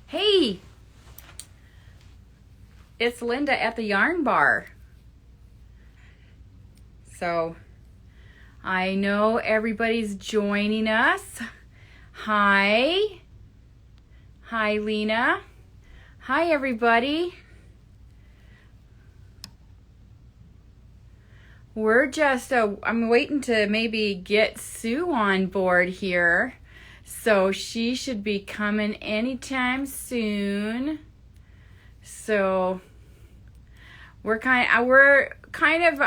Hey, it's Linda at the Yarn Bar. So I know everybody's joining us. Hi. Hi, Lena. Hi, everybody. I'm waiting to maybe get Sue on board here. So she should be coming anytime soon. So we're kind of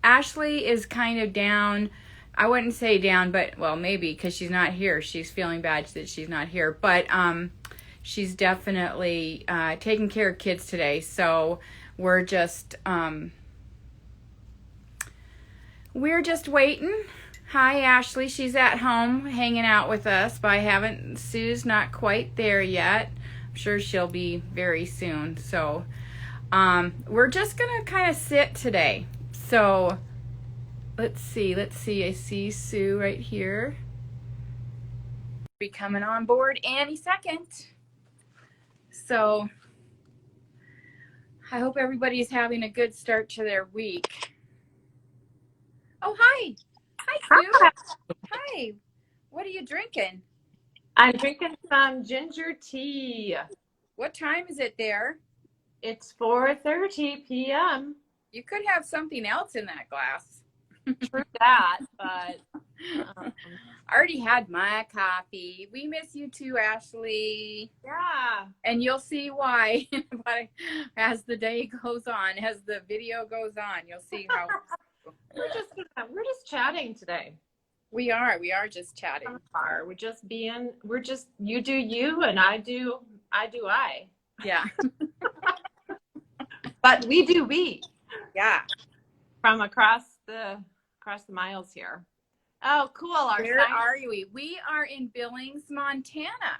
Ashley is kind of down. I wouldn't say down, but well, maybe because she's not here. She's feeling bad that she's not here, but she's definitely taking care of kids today. So we're just waiting. Hi, Ashley. She's at home hanging out with us, but Sue's not quite there yet. I'm sure she'll be very soon. So we're just gonna kind of sit today. So let's see. I see Sue right here. Be coming on board any second. So I hope everybody's having a good start to their week. Oh, hi. Hi, Sue. Hi. Hi. What are you drinking? I'm drinking some ginger tea. What time is it there? It's 4:30 p.m. You could have something else in that glass. True that, but I already had my coffee. We miss you too, Ashley. yeah. And you'll see why as the day goes on, as the video goes on, you'll see how we're just chatting today. we are just chatting. We're just you do you and I do I. Yeah. But we do we. Yeah. From across the miles here. Oh, cool. Where are we? We are in Billings, Montana.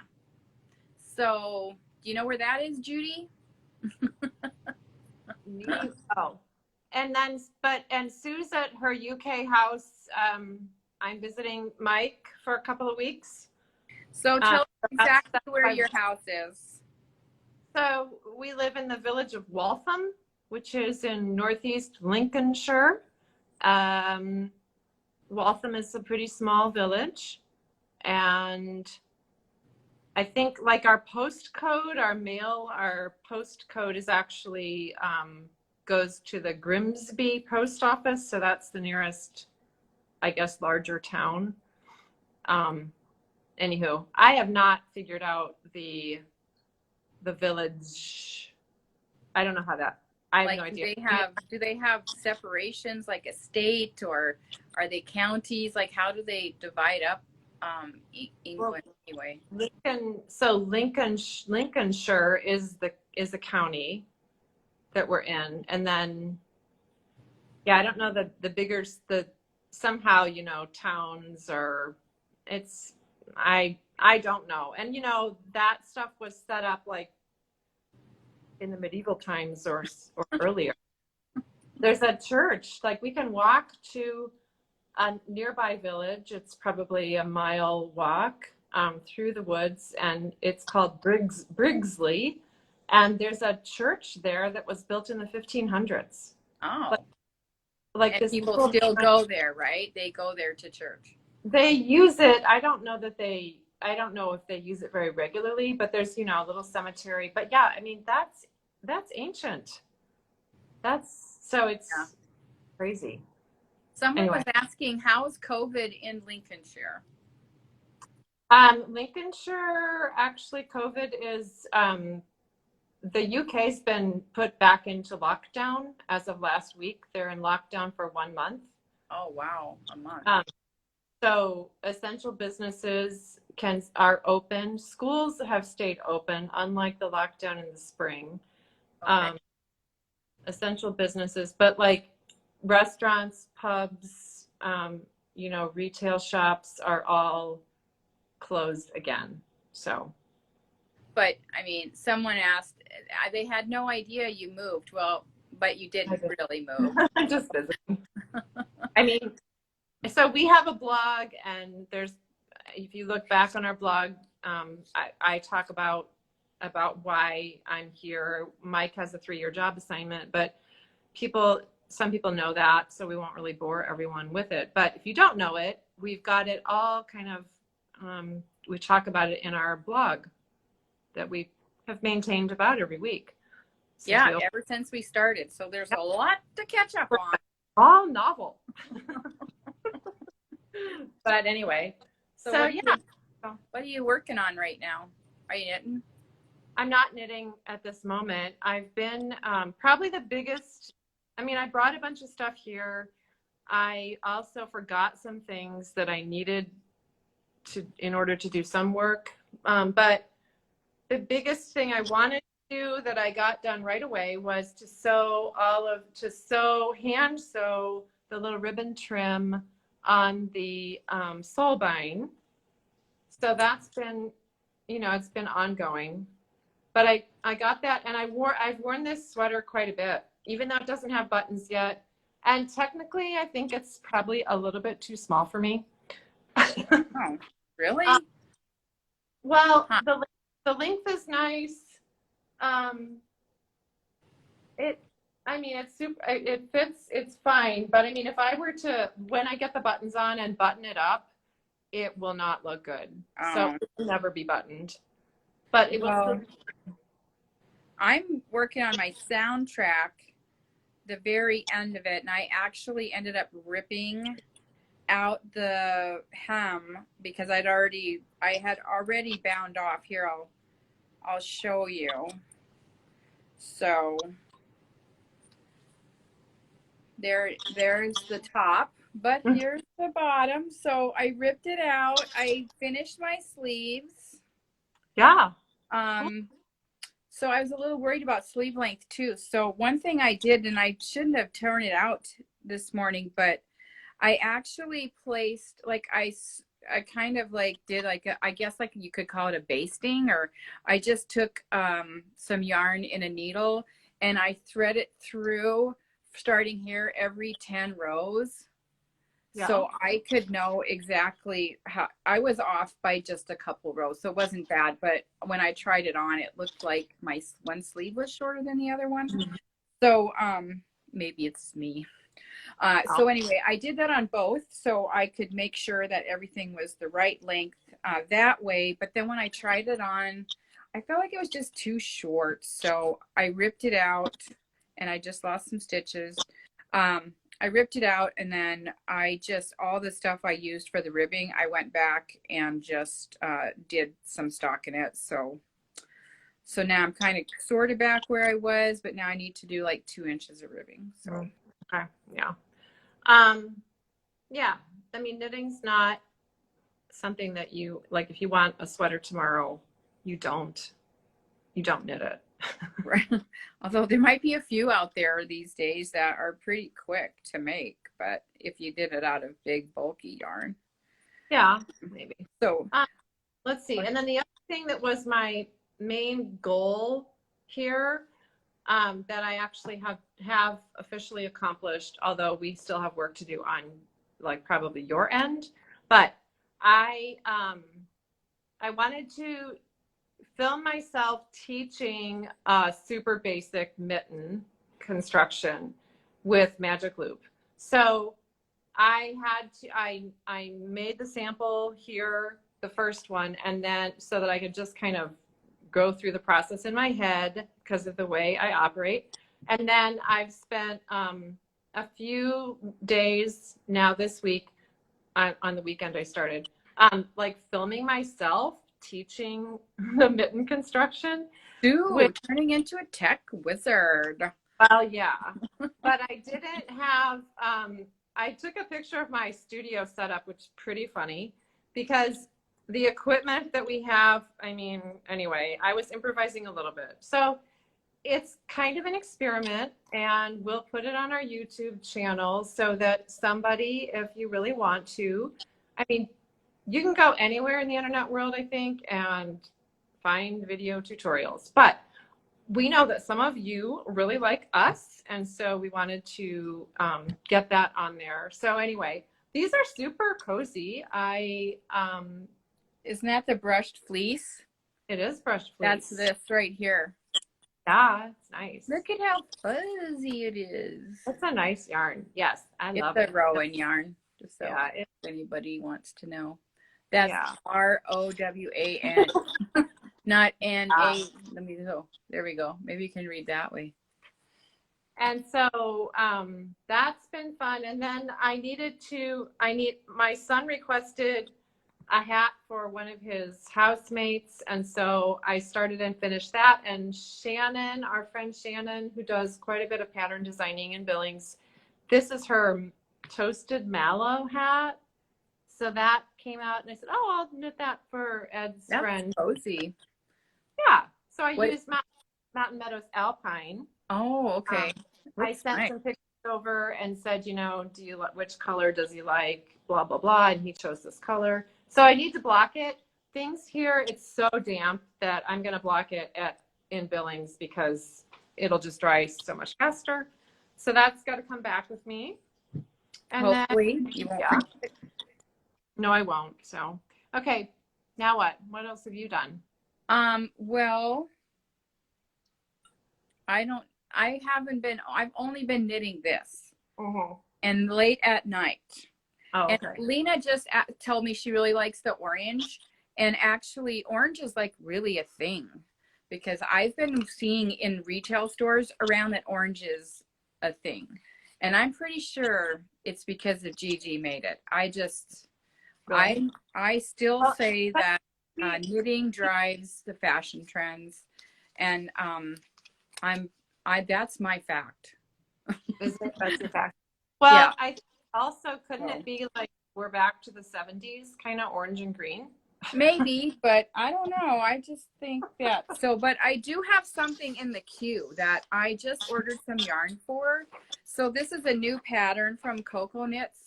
So, do you know where that is, Judy? Oh. And Sue's at her UK house. I'm visiting Mike for a couple of weeks. So tell us exactly where your house is. So we live in the village of Waltham, which is in northeast Lincolnshire. Waltham is a pretty small village. And I think like our postcode is actually goes to the Grimsby post office. So that's the nearest, I guess, larger town. Anywho, I have not figured out the village. I don't know how that. I have no idea. Do they have separations like a state, or are they counties? Like how do they divide up England anyway? Lincolnshire is the county that we're in, and then I don't know somehow towns or it's I don't know. And that stuff was set up like in the medieval times or earlier. There's a church, like we can walk to a nearby village. It's probably a mile walk through the woods, and it's called Brigsley. And there's a church there that was built in the 1500s. Oh. Like and this people still go there, right? They go there to church. They use it. I don't know if they use it very regularly, but there's, a little cemetery. But yeah, I mean, that's ancient. It's crazy. Someone was asking, how's COVID in Lincolnshire? Lincolnshire, actually, COVID is, the UK's been put back into lockdown as of last week. They're in lockdown for 1 month. Oh, wow. A month. So essential businesses are open. Schools have stayed open, unlike the lockdown in the spring. Okay. Essential businesses, but like restaurants, pubs, retail shops are all closed again. So. But I mean, someone asked, they had no idea you moved. Well, but you didn't really move. I'm just visiting. I mean, so we have a blog, and if you look back on our blog, I talk about about why I'm here. Mike has a 3-year job assignment, but some people know that, so we won't really bore everyone with it. But if you don't know it, we've got it all kind of, we talk about it in our blog that we have maintained about every week. Yeah, ever since we started. So there's a lot to catch up on. All novel. But anyway, so what are you working on right now? Are you knitting? I'm not knitting at this moment. I've been probably the biggest, I brought a bunch of stuff here. I also forgot some things that I needed in order to do some work. But the biggest thing I wanted to do that I got done right away was to hand sew the little ribbon trim on the Solbine. So that's been, it's been ongoing. But I got that, and I've worn this sweater quite a bit, even though it doesn't have buttons yet. And technically, I think it's probably a little bit too small for me. Oh, really? Well, the length is nice. It's super. It fits. It's fine. But if I were to, when I get the buttons on and button it up, it will not look good. So it will never be buttoned. But it will. I'm working on my soundtrack, the very end of it, and I actually ended up ripping out the hem because I had already bound off. Here, I'll show you. So there's the top, but here's the bottom. So I ripped it out. I finished my sleeves. Yeah. So I was a little worried about sleeve length too. So one thing I did, and I shouldn't have torn it out this morning, but I actually placed, I kind of did I guess you could call it a basting, or I just took some yarn in a needle and I thread it through starting here every 10 rows. Yeah. So I could know exactly how. I was off by just a couple rows, so it wasn't bad. But when I tried it on, it looked like my one sleeve was shorter than the other one. Mm-hmm. So maybe it's me. So anyway, I did that on both, so I could make sure that everything was the right length that way. But then when I tried it on, I felt like it was just too short. So I ripped it out, and I just lost some stitches. I ripped it out, and then all the stuff I used for the ribbing, I went back and just did some stockinette. So now I'm kind of sort of back where I was, but now I need to do 2 inches of ribbing. So okay, yeah. Yeah, knitting's not something that you if you want a sweater tomorrow, you don't knit it. Right. Although there might be a few out there these days that are pretty quick to make, but if you did it out of big bulky yarn. Yeah, maybe. So let's see. And then the other thing that was my main goal here, that I actually have officially accomplished, although we still have work to do on probably your end, but I wanted to film myself teaching a super basic mitten construction with Magic Loop. So I made the sample here, the first one, and then so that I could just kind of go through the process in my head because of the way I operate. And then I've spent a few days now this week, on the weekend I started, filming myself teaching the mitten construction. Ooh, turning into a tech wizard. Well, yeah, but I didn't have, I took a picture of my studio setup, which is pretty funny because the equipment that we have, anyway, I was improvising a little bit. So it's kind of an experiment, and we'll put it on our YouTube channel so that somebody, if you really want to, you can go anywhere in the internet world, I think, and find video tutorials. But we know that some of you really like us, and so we wanted to get that on there. So anyway, these are super cozy. Isn't that the brushed fleece? It is brushed That's fleece. this right here. Yeah, it's nice. Look at how fuzzy it is. It's a nice yarn. Yes, I It's love a it. Rowan yarn, just so Yeah, anybody wants to know. That's yeah. Rowan, not Uh, NA. Let me go. There we go. Maybe you can read that way. and so that's been fun. And then my son requested a hat for one of his housemates. And so I started and finished that. And Shannon, our friend Shannon, who does quite a bit of pattern designing in Billings, this is her toasted mallow hat. So that came out and I said, oh, I'll knit that for Ed's That's friend. cozy. Yeah. So I What? used Mountain Meadows Alpine. Oh, okay. I Looks sent nice. some pictures over and said, which color does he like? Blah, blah, blah. And he chose this color. So I need to block it. Things here, it's so damp that I'm going to block it in Billings because it'll just dry so much faster. So that's got to come back with me. And Hopefully then, you won't. yeah. No, I won't. So, okay. Now what? What else have you done? Well, I've only been knitting this and late at night. Oh, And okay. Lena just told me she really likes the orange. And actually, orange is like really a thing because I've been seeing in retail stores around that orange is a thing. And I'm pretty sure it's because of Gigi made it. Really? I still Well, say that knitting drives the fashion trends. And that's my fact. That's your fact. Well, Yeah. I also couldn't it be like we're back to the 70s, kind of orange and green? Maybe, but I don't know. I just think that but I do have something in the queue that I just ordered some yarn for. So this is a new pattern from Coco Knits.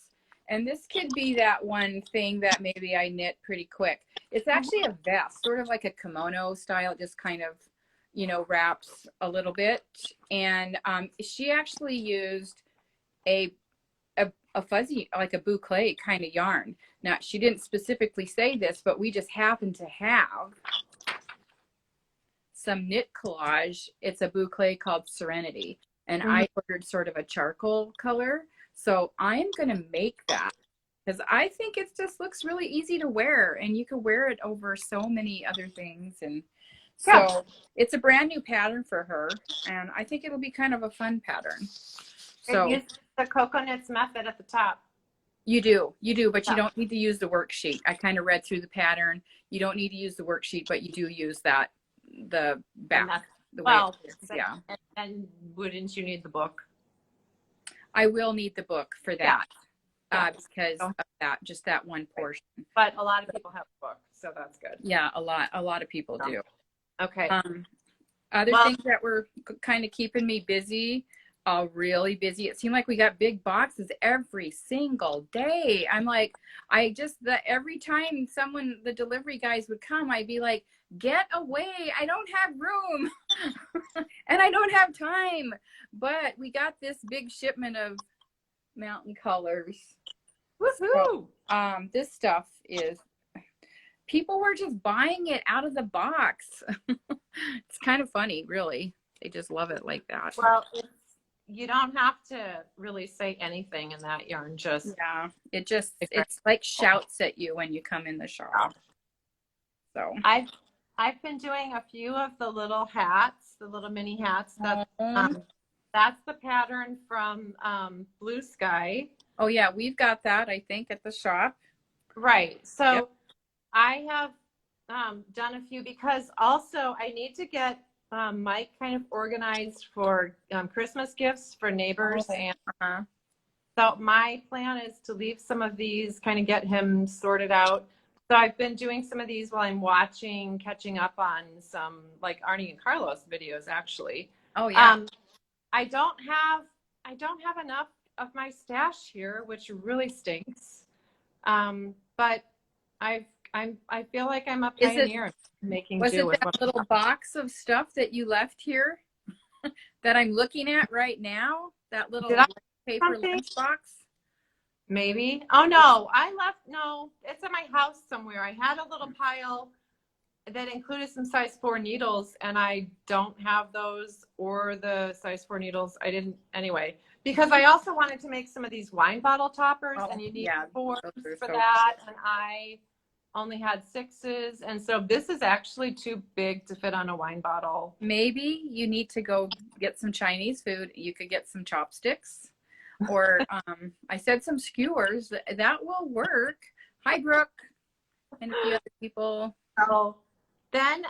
And this could be that one thing that maybe I knit pretty quick. It's actually a vest, sort of like a kimono style, just kind of, wraps a little bit. And she actually used a fuzzy, like a boucle kind of yarn. Now, she didn't specifically say this, but we just happen to have some knit collage. It's a boucle called Serenity. And I ordered sort of a charcoal color. So I'm going to make that because I think it just looks really easy to wear. And you can wear it over so many other things. And so it's a brand new pattern for her. And I think it'll be kind of a fun pattern. So It uses the Coco Knits method at the top. You do, but you don't need to use the worksheet. I kind of read through the pattern. You don't need to use the worksheet, but you do use the back. Yeah. And wouldn't you need the book? I will need the book for that because of just that one portion. But a lot of people have the book, so that's good. Yeah, a lot of people do. Okay. Other things that were kind of keeping me busy. Really busy. It seemed like we got big boxes every single day. I'm like, every time the delivery guys would come, I'd be like, get away. I don't have room and I don't have time. But we got this big shipment of mountain colors. Woohoo! So, this stuff people were just buying it out of the box. It's kind of funny, really. They just love it like that. Well, you don't have to really say anything in that yarn. It's like shouts at you when you come in the shop. So I've been doing a few of the little hats, the little mini hats. That's the pattern from Blue Sky. Oh yeah, we've got that, I think, at the shop. Right. So I have done a few because also I need to get Mike kind of organized for Christmas gifts for neighbors. So my plan is to leave some of these, kind of get him sorted out. So I've been doing some of these while I'm catching up on some like Arnie and Carlos videos actually. Oh yeah. I don't have enough of my stash here, which really stinks. But I feel like I'm a pioneer making do with that little box of stuff that you left here that I'm looking at right now? That little paper lunch box? Maybe. Oh no, no, it's at my house somewhere. I had a little pile that included some size 4 needles, and I don't have those or the size 4 needles. I didn't anyway, because I also wanted to make some of these wine bottle toppers, Oh, and you need yeah, 4 those are for so that, and I only had 6s, and so this is actually too big to fit on a wine bottle. maybe you need to go get some Chinese food. You could get some chopsticks, or I said some skewers. That will work. Hi, Brooke, and a few other people. So then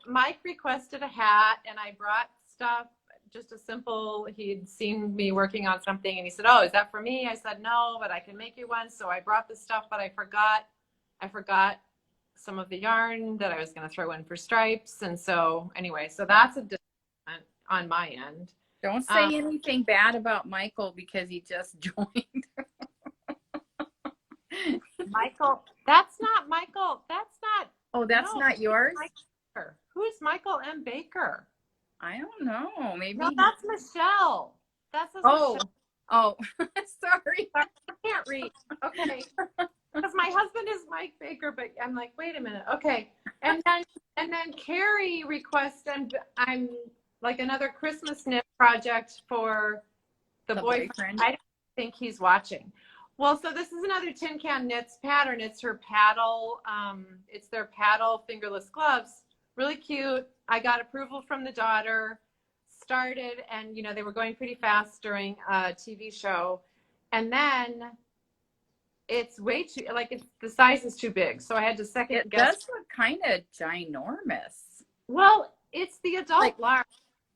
Mike requested a hat, and I brought stuff, just a simple, he'd seen me working on something, and he said, "Oh, is that for me?" I said, "No, but I can make you one." So I brought the stuff, but I forgot some of the yarn that I was going to throw in for stripes. And so anyway, so that's a disappointment on my end. Don't say anything bad about Michael because he just joined. Michael, that's not Michael. That's not. Oh, that's No, not yours? Who's Michael M. Baker? I don't know. Maybe. No, that's Michelle. That's Oh, Michelle. oh, sorry. I can't read. Okay. Because my husband is Mike Baker, but I'm like, wait a minute. Okay. And then Carrie requests, and I'm like another Christmas knit project for the boyfriend. I don't think he's watching. Well, so this is another Tin Can Knits pattern. It's her paddle. It's their paddle fingerless gloves. Really cute. I got approval from the daughter. Started, and they were going pretty fast during a TV show, and then it's way too, like, the size is too big, so I had to second guess. It does look kind of ginormous. Well, it's the adult large.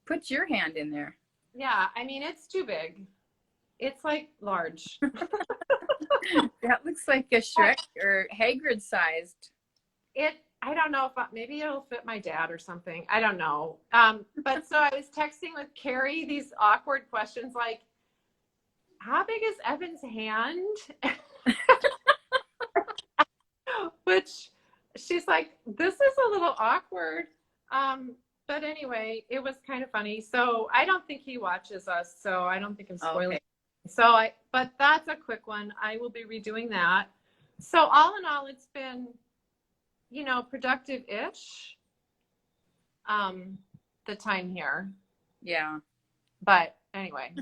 Put your hand in there. Yeah, I mean, it's too big. It's like large. That looks like a Shrek or Hagrid sized. I don't know if maybe it'll fit my dad or something. I don't know. But so I was texting with Carrie these awkward questions like, how big is Evan's hand? Which she's like, this is a little awkward. But anyway, it was kind of funny. So I don't think he watches us, so I don't think I'm spoiling. Okay. But that's a quick one. I will be redoing that. So all in all, it's been, productive-ish, the time here. Yeah. But anyway.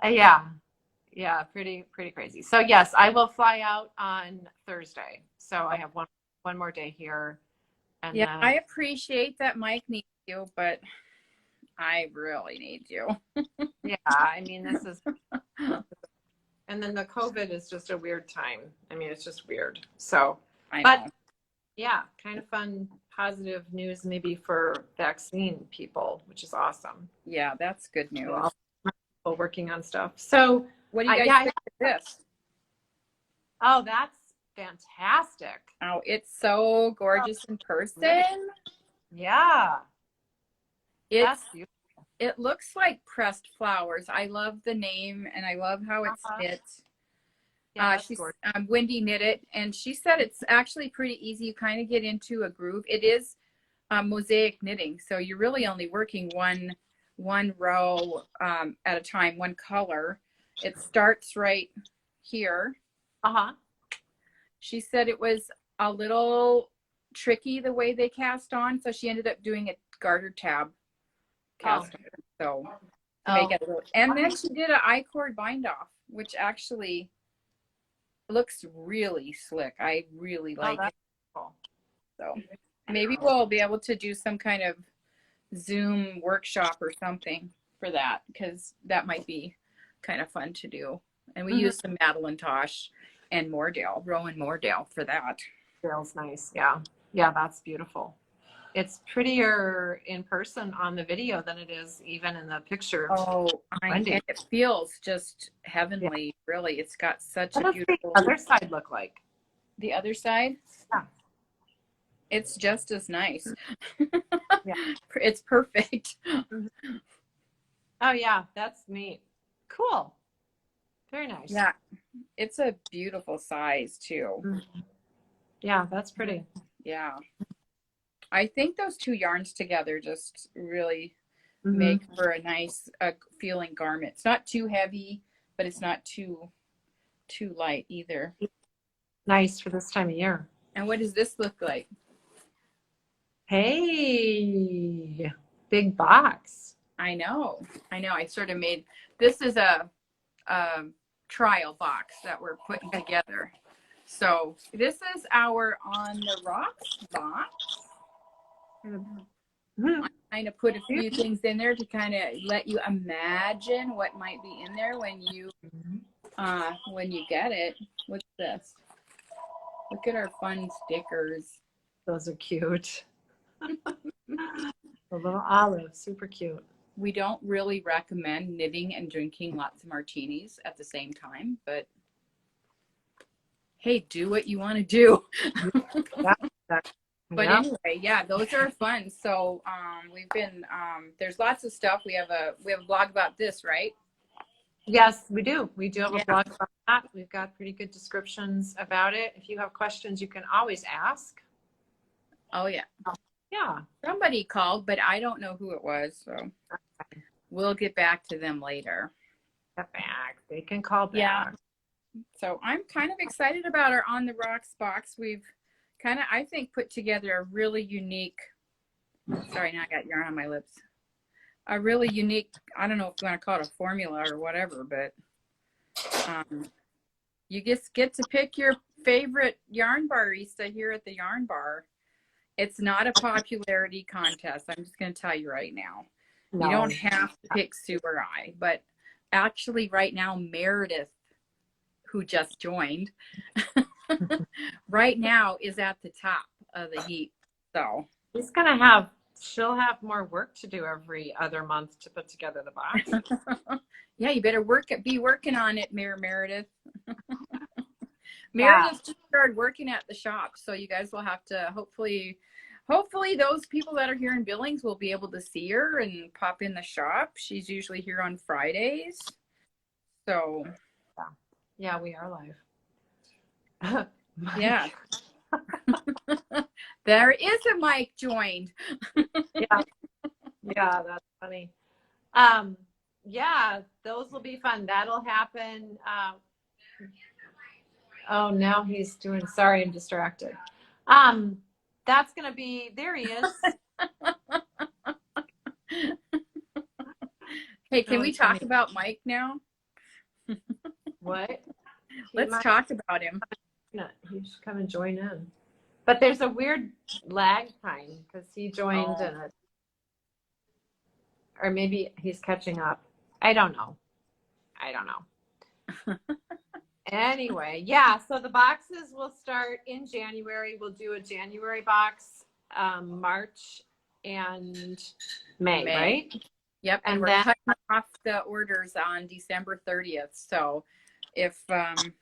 Yeah, pretty crazy. So yes, I will fly out on Thursday. So I have one more day here. And yeah, I appreciate that Mike needs you, but I really need you. Yeah, I mean, this is, and then the COVID is just a weird time. I mean, it's just weird. So, but yeah, kind of fun, positive news maybe for vaccine people, which is awesome. Yeah, that's good news. People working on stuff. So what do you guys think of this? Oh, that's fantastic. Oh, it's so gorgeous in person. Yeah. That's beautiful. It looks like pressed flowers. I love the name, and I love how it's knit. Yeah, she's Wendy knit it, and she said it's actually pretty easy. You kind of get into a groove. It is mosaic knitting, so you're really only working one row at a time, one color. It starts right here. She said it was a little tricky the way they cast on, so she ended up doing a garter tab cast on. So to make it a little, and then she did an I-cord bind off, which actually looks really slick. I really like it. Cool. So maybe we'll be able to do some kind of Zoom workshop or something for that, because that might be kind of fun to do. And we use some Madeline Tosh and Rowan Moordale for that. Feels nice. Yeah. Yeah, that's beautiful. It's prettier in person on the video than it is even in the picture. Oh, and it feels just heavenly, really. It's got such a beautiful... What does the other side look like? The other side? Yeah. It's just as nice. Yeah. It's perfect. Oh, yeah. That's neat. Cool. Very nice. Yeah. It's a beautiful size, too. Yeah, that's pretty. Yeah. I think those two yarns together just really make for a nice feeling garment. It's not too heavy, but it's not too light either. Nice for this time of year. And what does this look like? Hey, big box. I know. I sort of made, this is a trial box that we're putting together. So this is our On the Rocks box. I kind of put a few things in there to kind of let you imagine what might be in there when you get it. What's this? Look at our fun stickers. Those are cute. The little olive, super cute. We don't really recommend knitting and drinking lots of martinis at the same time, but hey, do what you want to do. But anyway, yeah, those are fun. So we've been there's lots of stuff. We have a blog about this, right? Yes, we do. We do have a blog about that. We've got pretty good descriptions about it. If you have questions, you can always ask. Oh yeah. Yeah. Somebody called, but I don't know who it was, so we'll get back to them later. Get back. They can call back. Yeah. So I'm kind of excited about our On the Rocks box. We've kind of, I think, put together a really unique, sorry, now I got yarn on my lips. A really unique, I don't know if you want to call it a formula or whatever, but you just get to pick your favorite yarn barista here at the Yarn Bar. It's not a popularity contest. I'm just going to tell you right now. No. You don't have to pick Sue or I, but actually right now, Meredith, who just joined, right now is at the top of the heap. So she'll have more work to do every other month to put together the box. Yeah, you better be working on it, Meredith. Meredith just started working at the shop, so you guys will have to hopefully those people that are here in Billings will be able to see her and pop in the shop. She's usually here on Fridays. So yeah, we are live. Yeah. There is a mic joined. Yeah, that's funny. Yeah, those will be fun. That'll happen. Oh, now he's doing, sorry, I'm distracted. That's going to be, there he is. Hey, can we talk about Mike now? What? Let's talk about him. He should come and join in. But there's a weird lag time because he joined in it. Or maybe he's catching up. I don't know. Anyway, yeah, so the boxes will start in January. We'll do a January box, March and May, right? Yep, and we're cutting off the orders on December 30th. So if, and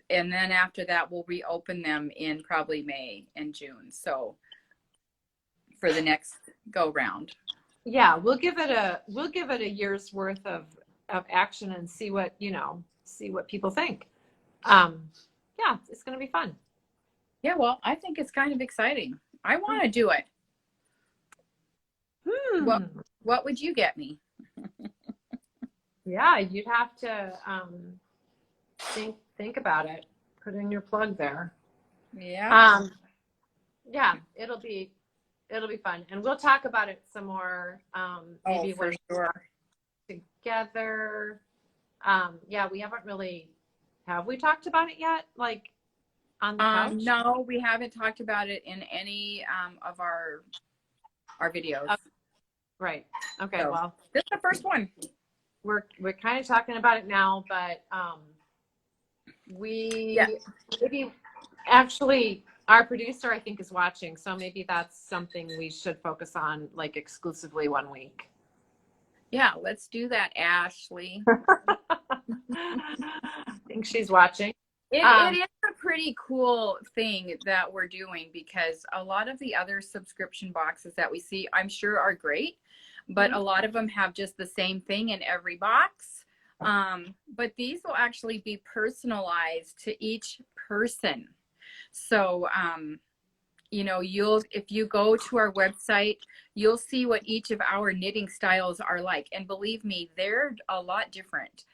then after that, we'll reopen them in probably May and June. So for the next go round. Yeah, we'll give it a year's worth of action and see what people think. Yeah, it's going to be fun. Yeah, well, I think it's kind of exciting. I want to do it. What would you get me? Yeah, you'd have to think about it. Put in your plug there. Yeah. Yeah, it'll be fun, and we'll talk about it some more. Maybe for sure. Together. Yeah, we haven't really. Have we talked about it yet? Like on the couch? No, we haven't talked about it in any of our videos. Right. Okay. So, well, this is the first one. We're kind of talking about it now, but maybe actually our producer I think is watching, so maybe that's something we should focus on like exclusively one week. Yeah, let's do that, Ashley. I think she's watching. It is a pretty cool thing that we're doing because a lot of the other subscription boxes that we see, I'm sure are great, but a lot of them have just the same thing in every box. But these will actually be personalized to each person. So, if you go to our website, you'll see what each of our knitting styles are like. And believe me, they're a lot different.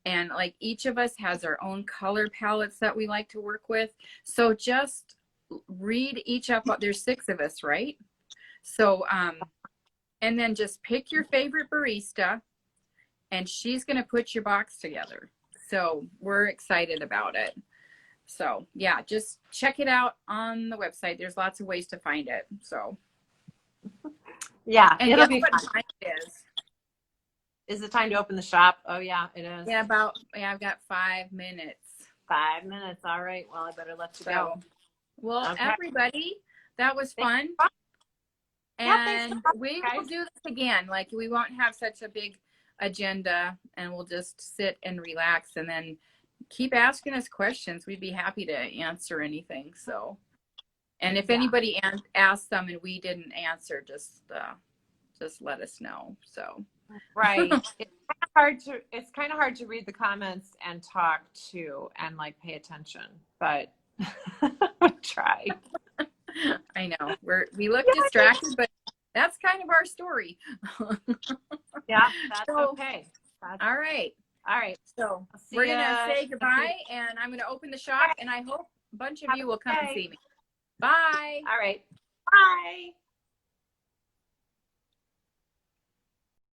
And like each of us has our own color palettes that we like to work with. So just read each up. There's 6 of us, right? So, and then just pick your favorite barista and she's going to put your box together. So we're excited about it. So yeah, just check it out on the website. There's lots of ways to find it. So yeah, and it'll guess be what fun. time it is? Is it time to open the shop? Oh yeah, it is. Yeah, I've got 5 minutes. 5 minutes. All right. Well, I better let you So, go. well, Okay. everybody, that was fun. Yeah, And we will do this again. Like we won't have such a big agenda and we'll just sit and relax and then keep asking us questions. We'd be happy to answer anything. So, and if anybody asked them and we didn't answer, just let us know. So, right. It's kind of hard to read the comments and talk to and like pay attention, but we try. I know we look distracted, but that's kind of our story. Yeah, that's okay. All right. All right. So we're going to say goodbye and I'm going to open the shop and I hope a bunch of you will come and see me. Bye. All right. Bye.